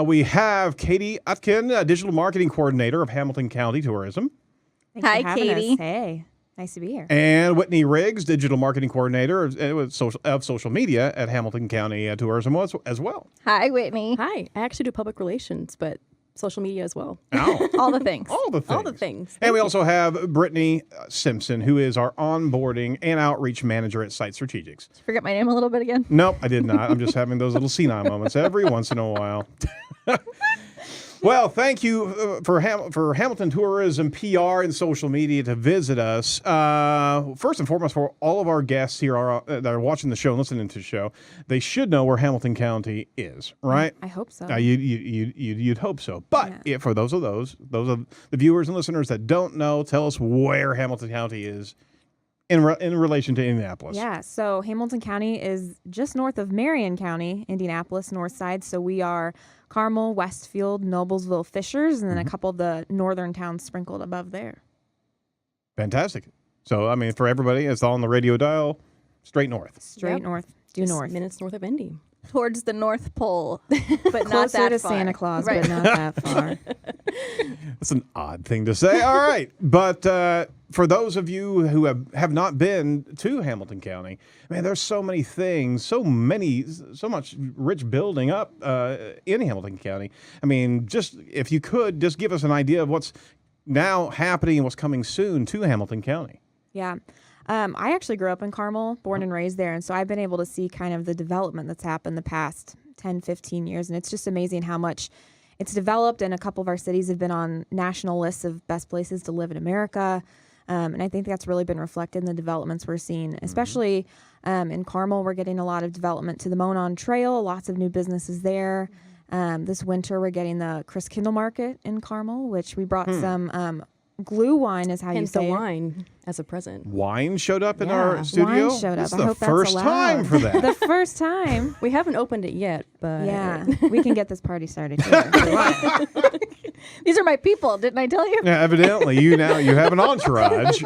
We have Katie Utken, Digital Marketing Coordinator of Hamilton County Tourism. Thanks for Hi, having Katie. us. Hey, nice to be here. And Whitney Riggs, Digital Marketing Coordinator of social media at Hamilton County Tourism as well. Hi, Whitney. Hi, I actually do public relations, but social media as well. Oh, All the things. all the things. All the things. And we also have Brittany Simpson, who is our onboarding and outreach manager at Site Strategics. Did you forget my name a little bit again? Nope, I did not. I'm just having those little senile moments every once in a while. Well, thank you for Hamilton Tourism PR and social media to visit us. First and foremost, for all of our guests here that are watching the show and listening to the show, they should know where Hamilton County is, right? I hope so. You'd hope so. But if for those of the viewers and listeners that don't know, tell us where Hamilton County is in relation to Indianapolis. Yeah, so Hamilton County is just north of Marion County, Indianapolis, north side. So we are Carmel, Westfield, Noblesville, Fishers, and then a couple of the northern towns sprinkled above there. Fantastic. So, I mean, for everybody, it's all on the radio dial, straight north. Straight north, due Just north. minutes north of Indy. Towards the North Pole, but not Closer that to far. Santa Claus, Right. but not that far. That's an odd thing to say. All right. But for those of you who have not been to Hamilton County, man, there's so many things, so much rich building up in Hamilton County. I mean, just if you could, just give us an idea of what's now happening and what's coming soon to Hamilton County. Yeah. I actually grew up in Carmel, born and raised there. And so I've been able to see kind of the development that's happened the past 10, 15 years. And it's just amazing how much it's developed. And a couple of our cities have been on national lists of best places to live in America. And I think that's really been reflected in the developments we're seeing, especially in Carmel. We're getting a lot of development to the Monon Trail, lots of new businesses there. This winter, we're getting the Chris Kindle Market in Carmel, which we brought some glue wine is how you Hence say the it. wine as a present. Wine showed up in Yeah, our studio. wine showed up. This I is the hope that's first allowed. time for that. The first time. We haven't opened it yet, but Yeah, we can get this party started here. if you want. These are my people, didn't I tell you? Yeah, evidently, you have an entourage.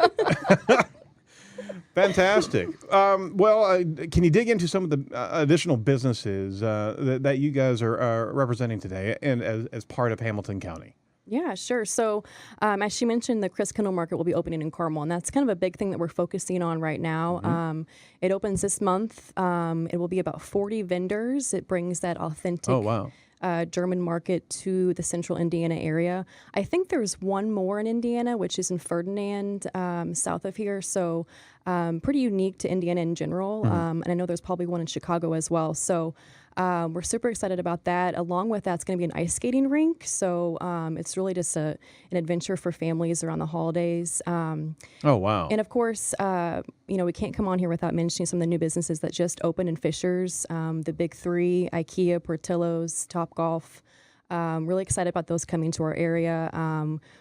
Fantastic. Can you dig into some of the additional businesses that you guys are representing today and as part of Hamilton County? Yeah, sure. So as she mentioned, the Chris Kindle Market will be opening in Carmel, and that's kind of a big thing that we're focusing on right now. It opens this month. It will be about 40 vendors. It brings that authentic German market to the central Indiana area. I think there's one more in Indiana, which is in Ferdinand, south of here. So pretty unique to Indiana in general. And I know there's probably one in Chicago as well. So we're super excited about that. Along with that, it's going to be an ice skating rink. So it's really just an adventure for families around the holidays. Oh, wow. And of course, we can't come on here without mentioning some of the new businesses that just opened in Fishers, the big three, IKEA, Portillo's, Topgolf. Really excited about those coming to our area.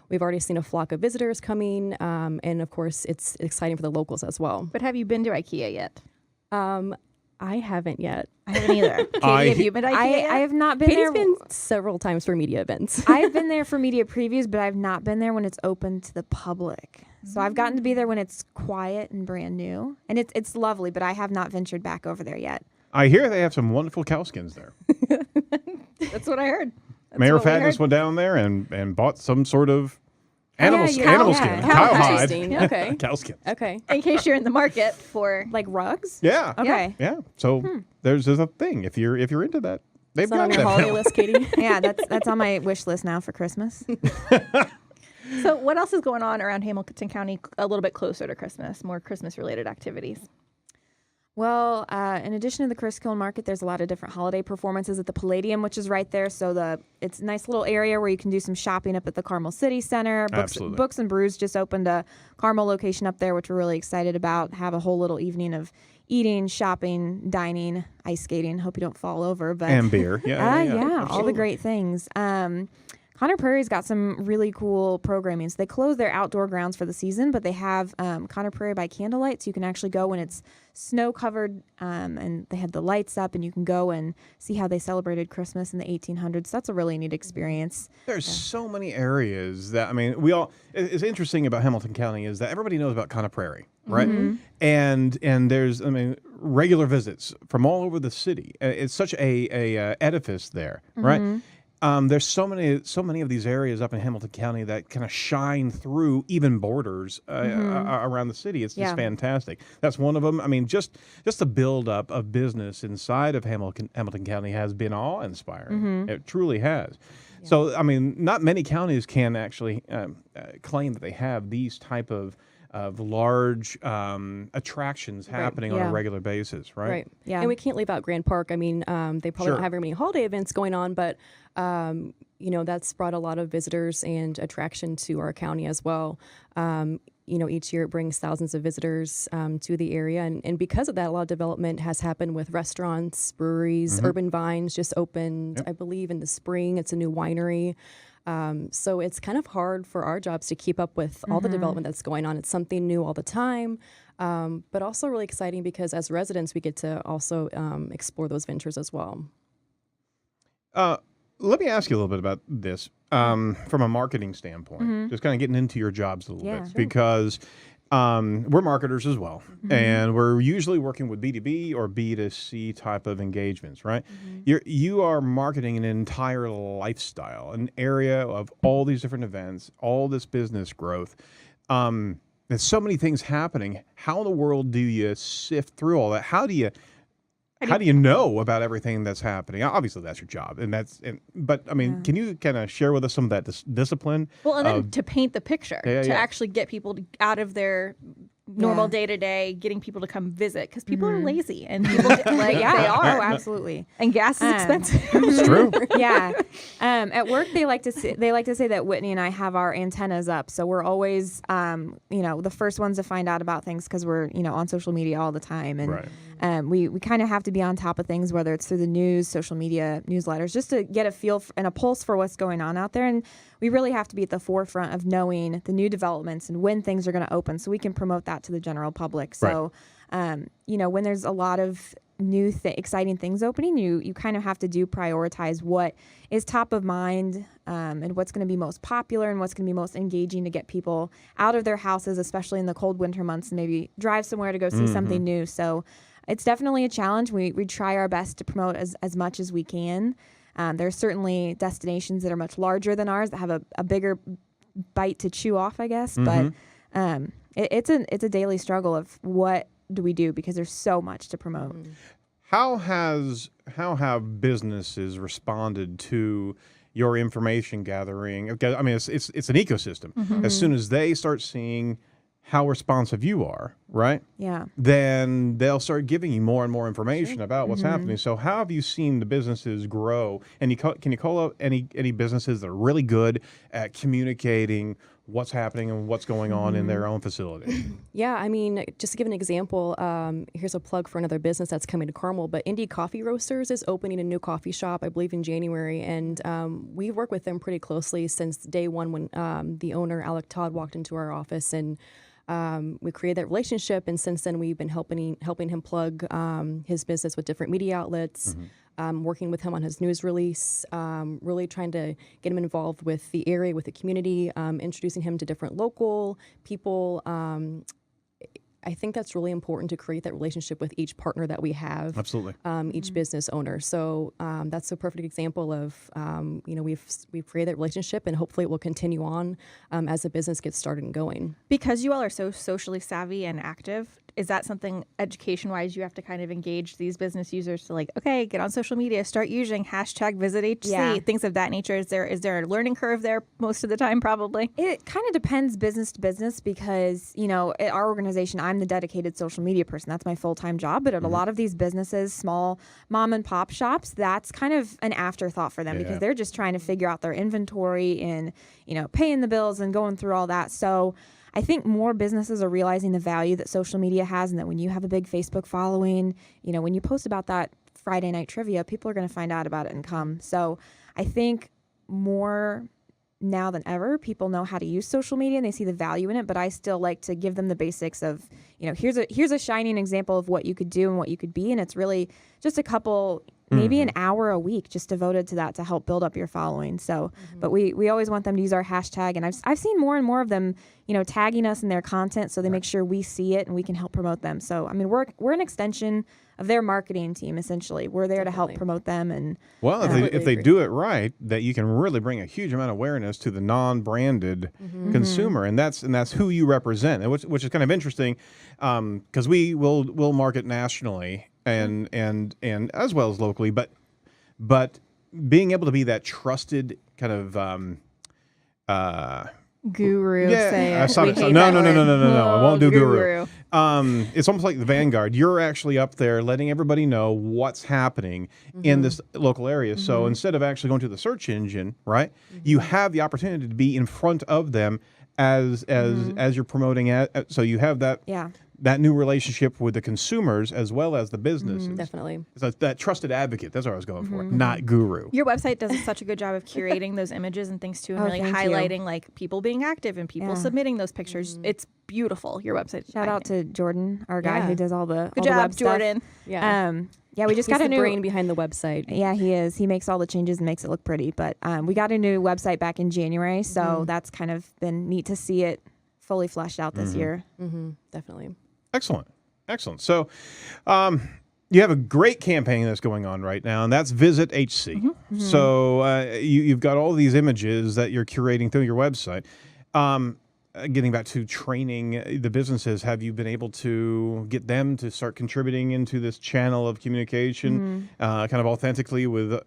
We've already seen a flock of visitors coming. And of course, it's exciting for the locals as well. But have you been to IKEA yet? I haven't yet. I haven't either. Katie, have you been to IKEA yet? I have not been Katie's there. been several times for media events. I've been there for media previews, but I've not been there when it's open to the public. So I've gotten to be there when it's quiet and brand new. And it's lovely, but I have not ventured back over there yet. I hear they have some wonderful cow skins there. That's what I heard. That's Mayor what we Fatness heard. went down there and bought some sort of animal skin. Cow Cow hide. Interesting. Okay. Cow skin. Okay. In case you're in the market for... Like rugs? Yeah. Okay. Yeah. So there's a thing. If you're into that, they've Is that got on your that holiday now. list, Katie? Yeah, that's on my wish list now for Christmas. So what else is going on around Hamilton County a little bit closer to Christmas, more Christmas-related activities? Well, in addition to the Chris Kiln Market, there's a lot of different holiday performances at the Palladium, which is right there. So it's a nice little area where you can do some shopping up at the Carmel City Center. Absolutely. Books and Brews just opened a Carmel location up there, which we're really excited about. Have a whole little evening of eating, shopping, dining, ice skating. Hope you don't fall over. But And beer. Yeah. yeah, all the Absolutely. great things. Conner Prairie's got some really cool programming. So they close their outdoor grounds for the season, but they have Conner Prairie by candlelight, so you can actually go when it's snow covered, and they had the lights up, and you can go and see how they celebrated Christmas in the 1800s. That's a really neat experience. There's so many areas that, I mean, it's interesting about Hamilton County is that everybody knows about Conner Prairie, right? And there's, I mean, regular visits from all over the city. It's such a edifice there, right? There's so many of these areas up in Hamilton County that kind of shine through even borders around the city. It's just fantastic. That's one of them. I mean, just the buildup of business inside of Hamilton County has been awe-inspiring. It truly has. Yeah. So, I mean, not many counties can actually claim that they have these type of large attractions happening on a regular basis, right? Right. Yeah. And we can't leave out Grand Park. I mean, they probably don't have very many holiday events going on, but that's brought a lot of visitors and attraction to our county as well. Each year it brings thousands of visitors to the area. And because of that, a lot of development has happened with restaurants, breweries. Urban Vines just opened, I believe, in the spring. It's a new winery. So it's kind of hard for our jobs to keep up with all the development that's going on. It's something new all the time, but also really exciting because as residents, we get to also explore those ventures as well. Let me ask you a little bit about this from a marketing standpoint, just kind of getting into your jobs a little bit, because we're marketers as well, and we're usually working with B2B or B2C type of engagements, right? You are marketing an entire lifestyle, an area of all these different events, all this business growth. There's so many things happening. How in the world do you sift through all that? How do you know about everything that's happening? Obviously, that's your job, but I mean, can you kind of share with us some of that discipline? Well, and then to paint the picture, to actually get people out of their normal day to day, getting people to come visit, because people are lazy and people they are. Oh, absolutely. And gas is expensive. It's true. Yeah. At work, they like to say that Whitney and I have our antennas up, so we're always the first ones to find out about things because we're on social media all the time, and we kind of have to be on top of things, whether it's through the news, social media, newsletters, just to get a feel and a pulse for what's going on out there. And we really have to be at the forefront of knowing the new developments and when things are going to open, so we can promote that to the general public. So, when there's a lot of new exciting things opening, you kind of have to prioritize what is top of mind and what's going to be most popular and what's going to be most engaging to get people out of their houses, especially in the cold winter months, and maybe drive somewhere to go see something new. So it's definitely a challenge. We try our best to promote as much as we can. There are certainly destinations that are much larger than ours that have a bigger bite to chew off, I guess. But it's a daily struggle of what do we do, because there's so much to promote. How have businesses responded to your information gathering? I mean, it's an ecosystem. As soon as they start seeing how responsive you are, right? Yeah. Then they'll start giving you more and more information about what's happening. So how have you seen the businesses grow? And can you call out any businesses that are really good at communicating what's happening and what's going on in their own facility? Yeah, I mean, just to give an example, here's a plug for another business that's coming to Carmel, but Indy Coffee Roasters is opening a new coffee shop, I believe, in January, and we work with them pretty closely since day one when the owner, Alec Todd, walked into our office, and we created that relationship, and since then we've been helping him plug his business with different media outlets, working with him on his news release, really trying to get him involved with the area, with the community, introducing him to different local people. I think that's really important to create that relationship with each partner that we have. Absolutely. Each business owner. So that's a perfect example of, we've created that relationship, and hopefully it will continue on as the business gets started and going. Because you all are so socially savvy and active, is that something education-wise you have to kind of engage these business users to, like, okay, get on social media, start using #VisitHC, things of that nature? Is there a learning curve there most of the time? Probably. It kind of depends business to business, because at our organization, I'm the dedicated social media person. That's my full-time job. But at a lot of these businesses, small mom and pop shops, that's kind of an afterthought for them, because they're just trying to figure out their inventory and paying the bills and going through all that. So I think more businesses are realizing the value that social media has, and that when you have a big Facebook following, when you post about that Friday night trivia, people are going to find out about it and come. So I think more now than ever, people know how to use social media and they see the value in it, but I still like to give them the basics of, here's a shining example of what you could do and what you could be. And it's really just a couple, maybe an hour a week just devoted to that to help build up your following. So, but we always want them to use our hashtag, and I've seen more and more of them, tagging us in their content, so they make sure we see it and we can help promote them. So, I mean, we're an extension of their marketing team, essentially. We're there to help promote them. And well, if they do it right, that you can really bring a huge amount of awareness to the non-branded consumer, and that's who you represent, and which is kind of interesting, because we'll market nationally and as well as locally, but being able to be that trusted kind of guru. Say it. No. I won't do guru. It's almost like the Vanguard. You're actually up there letting everybody know what's happening in this local area. So instead of actually going to the search engine, right, you have the opportunity to be in front of them as you're promoting it. So you have that new relationship with the consumers as well as the businesses. Definitely. So that trusted advocate. That's what I was going for. Not guru. Your website does such a good job of curating those images and things too, and really highlighting like people being active and people submitting those pictures. It's beautiful. Your website. Shout out to Jordan, our guy who does all the good all job, the web Jordan. Stuff. We just got a new brain behind the website. Yeah, he is. He makes all the changes and makes it look pretty. But we got a new website back in January, so that's kind of been neat to see it fully fleshed out this year. Definitely. Excellent. So you have a great campaign that's going on right now, and that's Visit HC. So you've got all these images that you're curating through your website. Getting back to training the businesses, have you been able to get them to start contributing into this channel of communication kind of authentically with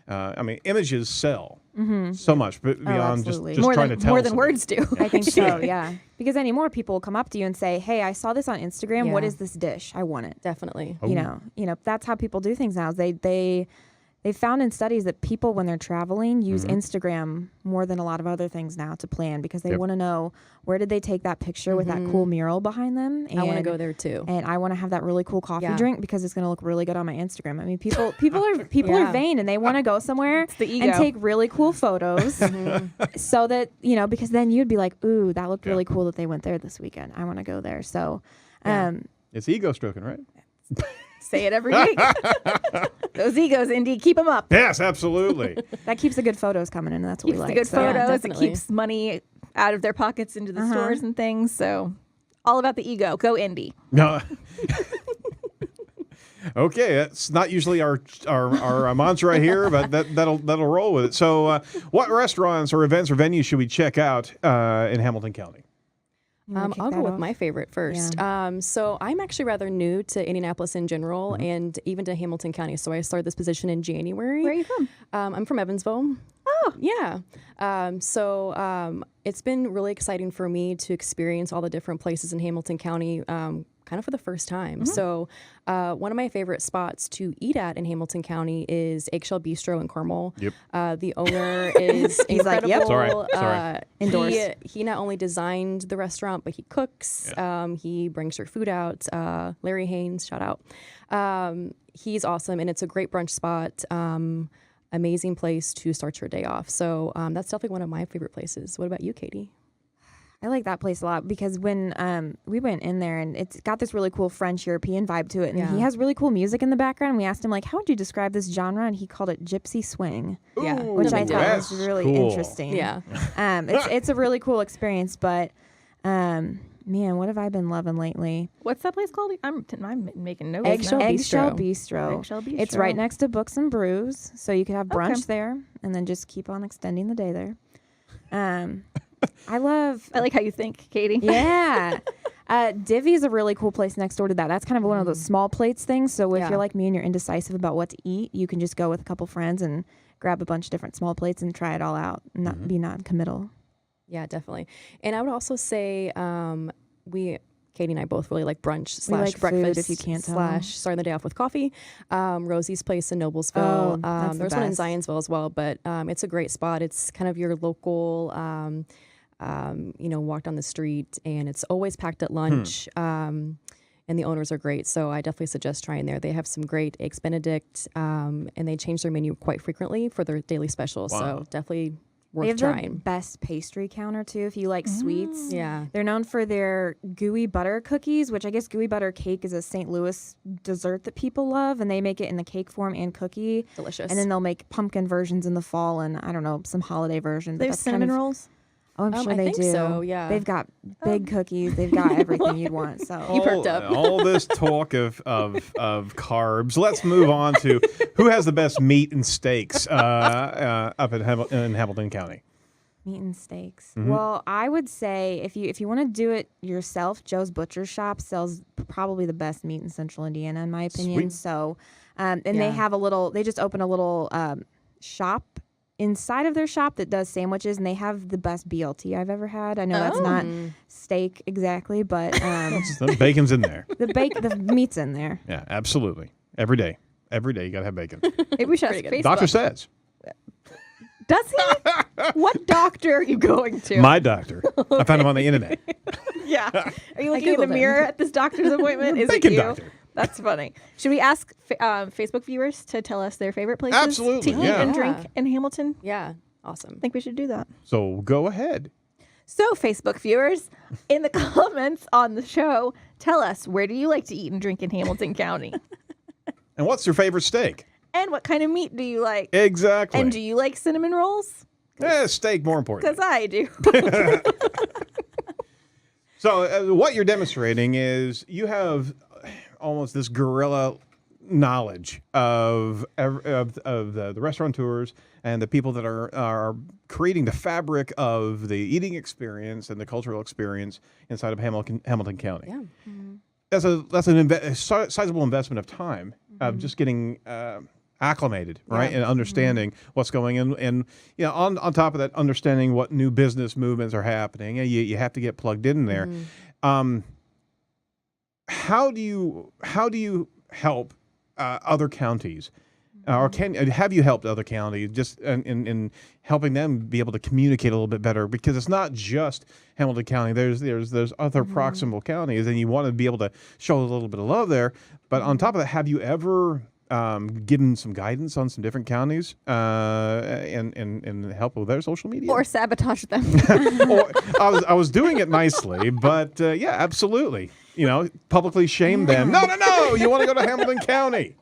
I mean, images sell so much, but beyond just trying to tell more than words do. I think so, yeah. Because anymore, people will come up to you and say, "Hey, I saw this on Instagram. What is this dish? I want it." Definitely. You know, that's how people do things now. They found in studies that people, when they're traveling, use Instagram more than a lot of other things now to plan, because they want to know, where did they take that picture with that cool mural behind them? And I want to go there too. And I want to have that really cool coffee drink because it's going to look really good on my Instagram. I mean, people are vain, and they want to go somewhere and take really cool photos so that, because then you'd be like, "Ooh, that looked really cool that they went there this weekend. I want to go there." So it's ego stroking, right? Say it every week. Those egos, Indy, keep them up. Yes, absolutely. That keeps the good photos coming in, and that's what we like. Keeps the good photos. It definitely. keeps money out of their pockets into the stores and things. So all about the ego. Go Indy. No. Okay, that's not usually our mantra here, but that'll roll with it. So, what restaurants or events or venues should we check out in Hamilton County? I'll go with my favorite first. So I'm actually rather new to Indianapolis in general and even to Hamilton County. So I started this position in January. Where are you from? I'm from Evansville. Oh. Yeah. So it's been really exciting for me to experience all the different places in Hamilton County kind of for the first time. So one of my favorite spots to eat at in Hamilton County is Eggshell Bistro in Carmel. Yep. The owner is He's like, incredible. "Yep." Sorry. Indoors. He not only designed the restaurant, but he cooks. He brings your food out. Larry Haynes, shout out. He's awesome, and it's a great brunch spot. Amazing place to start your day off. So that's definitely one of my favorite places. What about you, Katie? I like that place a lot because when we went in there, and it's got this really cool French European vibe to it, and he has really cool music in the background. And we asked him, like, how would you describe this genre? And he called it gypsy swing, which I thought was really interesting. Yeah. It's a really cool experience, but man, what have I been loving lately? What's that place called? I'm making notes. Eggshell now. Bistro. Eggshell Bistro. It's right next to Books and Brews, so you could have brunch there and then just keep on extending the day there. I like how you think, Katie. Yeah. Divvy is a really cool place next door to that. That's kind of one of those small plates things. So if you're like me and you're indecisive about what to eat, you can just go with a couple friends and grab a bunch of different small plates and try it all out and not be non-committal. Yeah, definitely. And I would also say Katie and I both really like brunch slash like breakfast food, if you can't tell. slash starting the day off with coffee. Rosie's Place in Noblesville. That's the there's one in best. Zionsville as well, but it's a great spot. It's kind of your local, walk down the street, and it's always packed at lunch. And the owners are great, so I definitely suggest trying there. They have some great Eggs Benedict, and they change their menu quite frequently for their daily specials. Wow. So definitely They have trying. the best pastry counter too. If you like sweets, Yeah. they're known for their gooey butter cookies, which I guess gooey butter cake is a St. Louis dessert that people love, and they make it in the cake form and cookie. Delicious. And then they'll make pumpkin versions in the fall, and I don't know, some holiday version. They have That's kind cinnamon of- rolls. Oh, I'm sure I they think do. so, yeah. They've got big cookies. They've got everything you'd want. So You perked up. All this talk of carbs. Let's move on to who has the best meat and steaks up in Hamilton County. meat and steaks. Mm-hmm. Well, I would say if you want to do it yourself, Joe's Butcher Shop sells probably the best meat in Central Indiana, in my opinion. Sweet. So, and they Yeah. have they just opened a little shop inside of their shop that does sandwiches, and they have the best BLT I've ever had. I know that's not steak exactly, but The bacon's in there. the meat's in there. Yeah, absolutely. Every day you gotta have bacon. Maybe we should ask Pretty good. Facebook. Doctor says. Does he? What doctor are you going to? My doctor. I found him on the internet. Yeah. Are you looking in the Googled him. mirror at this doctor's appointment? Is it Bacon you? doctor. That's funny. Should we ask Facebook viewers to tell us their favorite places Absolutely, to eat yeah. and drink in Hamilton? Yeah. Awesome. I think we should do that. So go ahead. So, Facebook viewers, in the comments on the show, tell us, where do you like to eat and drink in Hamilton County? And what's your favorite steak? And what kind of meat do you like? Exactly. And do you like cinnamon rolls? Steak more important. Because I do. So what you're demonstrating is you have almost this guerrilla knowledge of the restaurateurs and the people that are creating the fabric of the eating experience and the cultural experience inside of Hamilton County. Yeah. That's a sizable investment of time of just getting acclimated, right, and understanding what's going on, and on top of that, understanding what new business movements are happening. And you have to get plugged in there. How do you help other counties? Or have you helped other counties just in helping them be able to communicate a little bit better? Because it's not just Hamilton County. There's other proximal counties, and you want to be able to show a little bit of love there. But on top of that, have you ever given some guidance on some different counties and help with their social media? Or sabotage them. Or I was doing it nicely, but yeah, absolutely. Publicly shame them. No. You want to go to Hamilton County.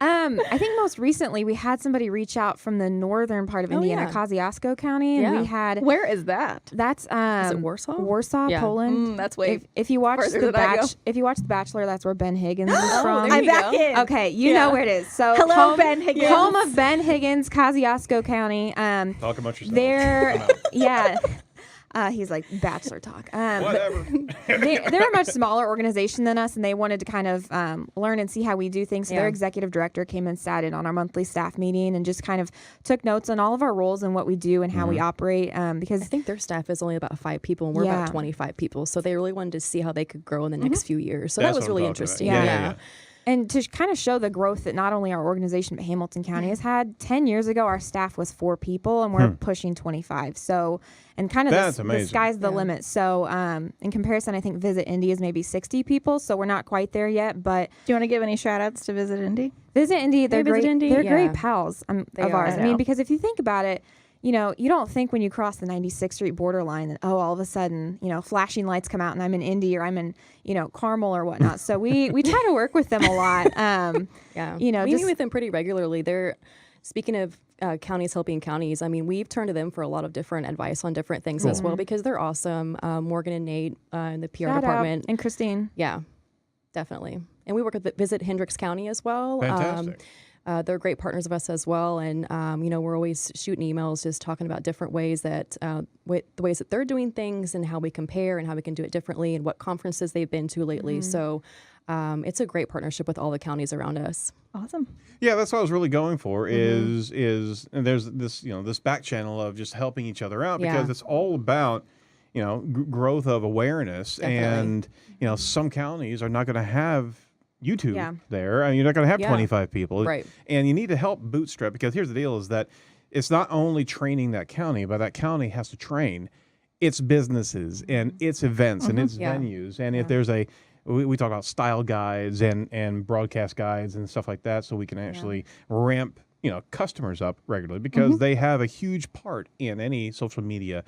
I think most recently we had somebody reach out from the northern part of Indiana, yeah. Kosciuszko County, and Yeah. we had Where is that? that's Is it Warsaw? Warsaw, Yeah. Poland. That's way If you watch further than I go. if you watch The Bachelor, that's where Ben Higgins is from. there I'm you back go. in. Okay, you Yeah. know where it is. So Hello, Ben Higgins. home of Ben Higgins, Kosciuszko County. Talk about yourself. They're yeah. He's like Bachelor talk. Whatever. They're a much smaller organization than us, and they wanted to kind of learn and see how we do things. So their Yeah. executive director came and sat in on our monthly staff meeting and just kind of took notes on all of our roles and what we do and how we operate. Because I think their staff is only about 5 people, and we're Yeah. about 25 people. So they really wanted to see how they could grow in the next few years. So that That's was what I'm really talking about. interesting. Yeah. And to kind of show the growth that not only our organization, but Hamilton County has had. 10 years ago, our staff was 4 people, and we're pushing 25. So, and kind of That's the amazing. sky's the limit. So, in comparison, I think Visit Indy is maybe 60 people. So we're not quite there yet. But Do you want to give any shout outs to Visit Indy? Visit Indy, they're Visit great. Indy? They're Yeah. great pals of are. ours. I I mean, know. because if you think about it, you don't think when you cross the 96th Street borderline that, all of a sudden, flashing lights come out and I'm in Indy or I'm in, Carmel or whatnot. So we try to work with them a lot. Yeah. We We meet with them pretty regularly. Speaking of counties helping counties, I mean, we've turned to them for a lot of different advice on different things as well, because they're awesome. Morgan and Nate in the PR Shout out. department. And Christine. Yeah, definitely. And we work with Visit Hendricks County as well. Fantastic. They're great partners of us as well. And, we're always shooting emails just talking about different ways that, the ways that they're doing things and how we compare and how we can do it differently and what conferences they've been to lately. So it's a great partnership with all the counties around us. Awesome. Yeah, that's what I was really going for. Is and there's this this back channel of just helping each other out, because Yeah. it's all about growth of awareness. Definitely. And some counties are not going to have YouTube Yeah. there. I mean, you're not going to have Yeah. 25 people, Right. And you need to help bootstrap, because here's the deal: is that it's not only training that county, but that county has to train its businesses and its events and its Yeah. venues. And if there's we talk about style guides and broadcast guides and stuff like that, so we can actually ramp customers up regularly because they have a huge part in any social media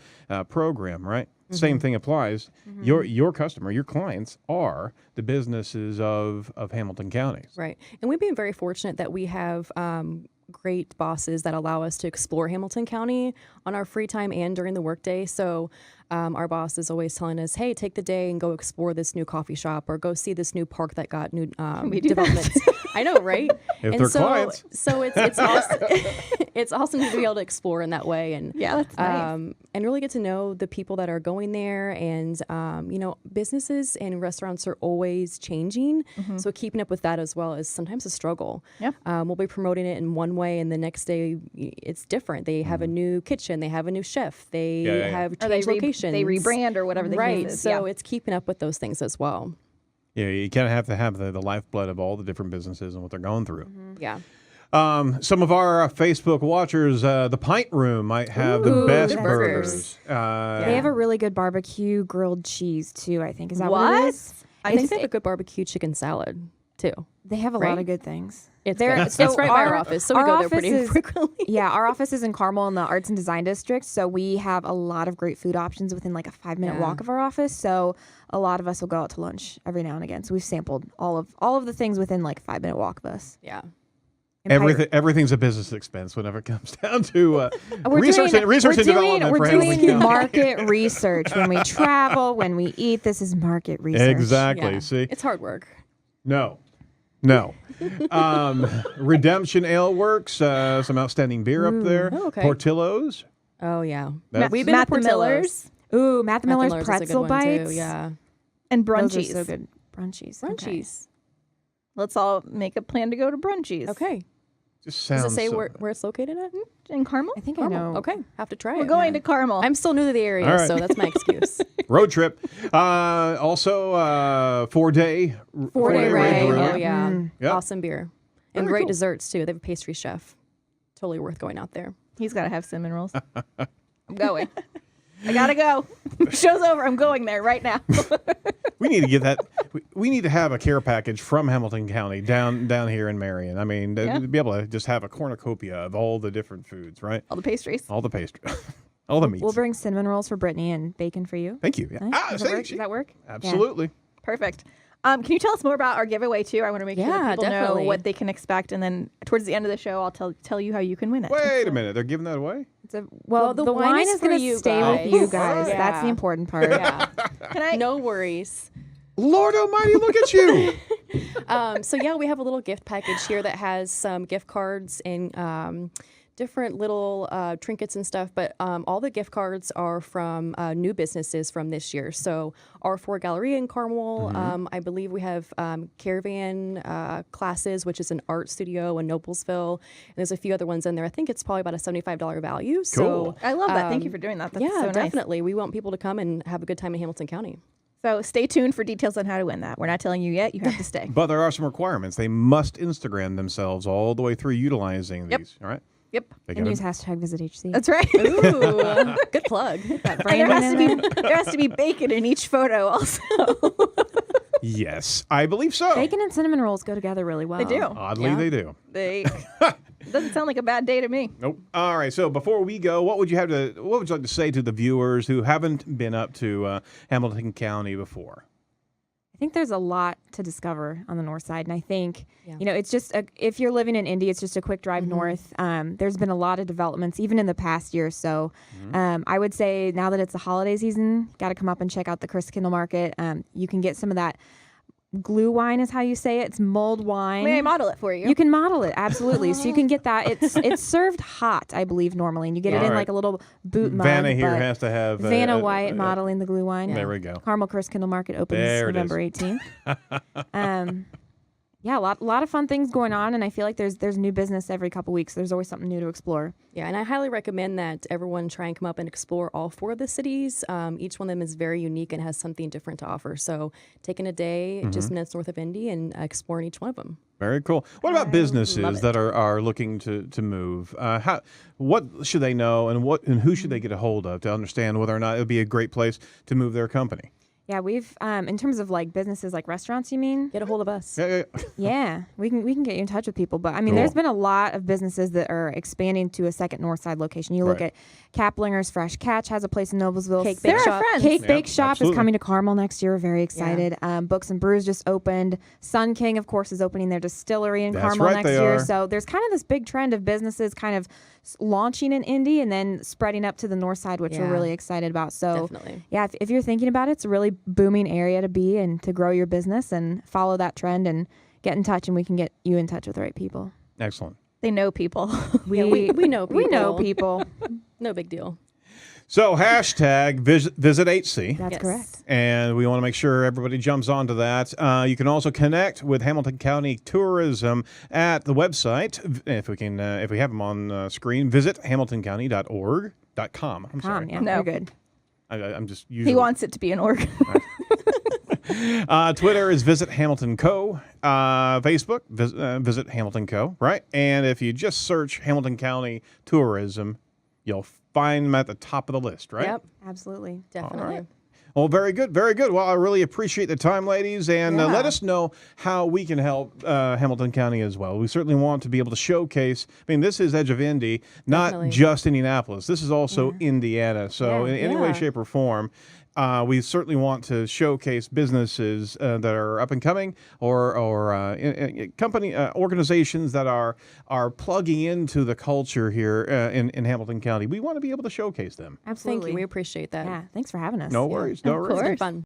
program, right? Same thing applies. Your customer, your clients are the businesses of Hamilton County. Right. And we've been very fortunate that we have great bosses that allow us to explore Hamilton County on our free time and during the workday. So our boss is always telling us, hey, take the day and go explore this new coffee shop or go see this new park that got new developments. I know, right? If they're clients. So it's awesome. It's awesome to be able to explore in that way and that's nice. And really get to know the people that are going there. And businesses and restaurants are always changing, so keeping up with that as well is sometimes a struggle. Yep. We'll be promoting it in one way, and the next day it's different. They have a new kitchen, they have a new chef, they have changed locations, they rebrand or whatever the case is. So it's keeping up with those things as well. Yeah, you kind of have to have the lifeblood of all the different businesses and what they're going through. Yeah. Some of our Facebook watchers, the Pint Room might have the best the burgers. They have a really good barbecue grilled cheese too, I think. Is that what it is? I think they have a good barbecue chicken salad too. They have a lot of good things. It's right by our office, so we go there pretty frequently. Yeah, our office is in Carmel in the Arts and Design District, so we have a lot of great food options within like a 5-minute walk of our office. So a lot of us will go out to lunch every now and again. So we've sampled all of the things within like a 5-minute walk of us. Yeah. Everything's a business expense whenever it comes down to research and development for Hamilton County. We're doing market research when we travel, when we eat. This is market research. Exactly. Yeah. See, it's hard work. No. Redemption Ale Works, some outstanding beer up there. Oh, okay. Portillo's. Oh yeah, We've been to Portillo's. Ooh, Matt the Miller's is a pretzel good one, bites. too, yeah. And Those are brunchies. so good. Brunchies. Brunchies. Let's all make a plan to go to brunchies. Okay. Just sounds. Does it say so where it's located at? In Carmel? I think Carmel. I know. Okay, have to try We're it. going to Carmel. I'm still new to the area, All right. so that's my excuse. Road trip. Also, 4-day. 4-day Ray. Brewery. Oh yeah, Yep. awesome beer and Very great cool. desserts too. They have a pastry chef. Totally worth going out there. He's got to have cinnamon rolls. I'm going. I got to go. Show's over. I'm going there right now. We need to get that. We need to have a care package from Hamilton County down here in Marion. I mean, to be able to just have a cornucopia of all the different foods, right? All the pastries. All the pastry, all the meats. We'll bring cinnamon rolls for Brittany and bacon for you. Thank you. Yeah. Nice. Does that work? Absolutely. Perfect. Can you tell us more about our giveaway too? I want to make sure that people definitely. know what they can expect, and then towards the end of the show, I'll tell you how you can win it. Wait a minute. They're giving that away? Well, the wine is for going to you stay guys. with you guys. Yeah. That's the important part. Yeah, Can I? no worries. Lord Almighty, look at you. So yeah, we have a little gift package here that has some gift cards and different little trinkets and stuff. But all the gift cards are from new businesses from this year. So R4 Galleria in Carmel. I believe we have Caravan Classes, which is an art studio in Noblesville. And there's a few other ones in there. I think it's probably about a $75 value. So I love that. Thank you for doing that. That's so nice. definitely. We want people to come and have a good time in Hamilton County. So stay tuned for details on how to win that. We're not telling you yet. You have to stay. But there are some requirements. They must Instagram themselves all the way through utilizing these. All right. Yep. They And gotta- use #VisitHC. That's right. Ooh, good plug. that And branding there has to be bacon in each photo also. Yes, I believe so. Bacon and cinnamon rolls go together really well. They do. Oddly, Yeah. they do. They doesn't sound like a bad day to me. Nope. All right. So before we go, what would you like to say to the viewers who haven't been up to Hamilton County before? I think there's a lot to discover on the north side, and I think it's just if you're living in Indy, it's just a quick drive north. There's been a lot of developments even in the past year or so. I would say now that it's the holiday season, got to come up and check out the Christkindle Market. You can get some of that glue wine, is how you say it. It's mulled wine. May I model it for you? You can model it, absolutely. So you can get that. It's served hot, I believe, normally, and you get it in like a little boot mug. Vanna here but has to have Vanna White modeling the glue wine. There we go. Carmel Christkindle Market opens There it is. November 18th. Yeah, a lot of fun things going on, and I feel like there's new business every couple weeks. There's always something new to explore. Yeah, and I highly recommend that everyone try and come up and explore all 4 of the cities. Each one of them is very unique and has something different to offer. So taking a day just minutes north of Indy and exploring each one of them. Very cool. What about businesses that are looking to move? What should they know, and who should they get a hold of to understand whether or not it would be a great place to move their company? Yeah, we've in terms of like businesses like restaurants, you mean? Get a hold of us. Yeah. Yeah, we can get you in touch with people. But I mean, Cool. there's been a lot of businesses that are expanding to a second north side location. You look Right. at Kaplinger's Fresh Catch has a place in Noblesville. Cake They're Bake our Shop. friends. Cake Yeah, Bake Shop absolutely. is coming to Carmel next year. We're very excited. Books and Brews just opened. Sun King, of course, is opening their distillery in That's Carmel right, next they year. are. So there's kind of this big trend of businesses kind of launching in Indy and then spreading up to the north side, which we're Yeah. really excited about. So Definitely. yeah, if you're thinking about it, it's a really booming area to be and to grow your business and follow that trend and get in touch, and we can get you in touch with the right people. Excellent. They know people. We know people. We know people. No big deal. So hashtag visit HC. That's Yes. correct. And we want to make sure everybody jumps onto that. You can also connect with Hamilton County Tourism at the website. If we have them on screen, visit hamiltoncounty.org.com. I'm sorry. Yeah, No. you're good. I'm just using. He wants it to be an org. Twitter is Visit Hamilton Co. Facebook, Visit Hamilton Co. Right? And if you just search Hamilton County Tourism, you'll find them at the top of the list, right? Yep. Absolutely. Definitely. Well, very good, very good. Well, I really appreciate the time, ladies, and let Yeah. us know how we can help Hamilton County as well. We certainly want to be able to showcase. I mean, this is Edge of Indy, not Definitely. just Indianapolis. This is also Indiana. So, Yeah. in any way, Yeah. shape, or form, we certainly want to showcase businesses that are up and coming, or company organizations that are plugging into the culture here in Hamilton County. We want to be able to showcase them. Absolutely. Thank you. We appreciate that. Yeah. Thanks for having us. No worries, no worries. course. Fun.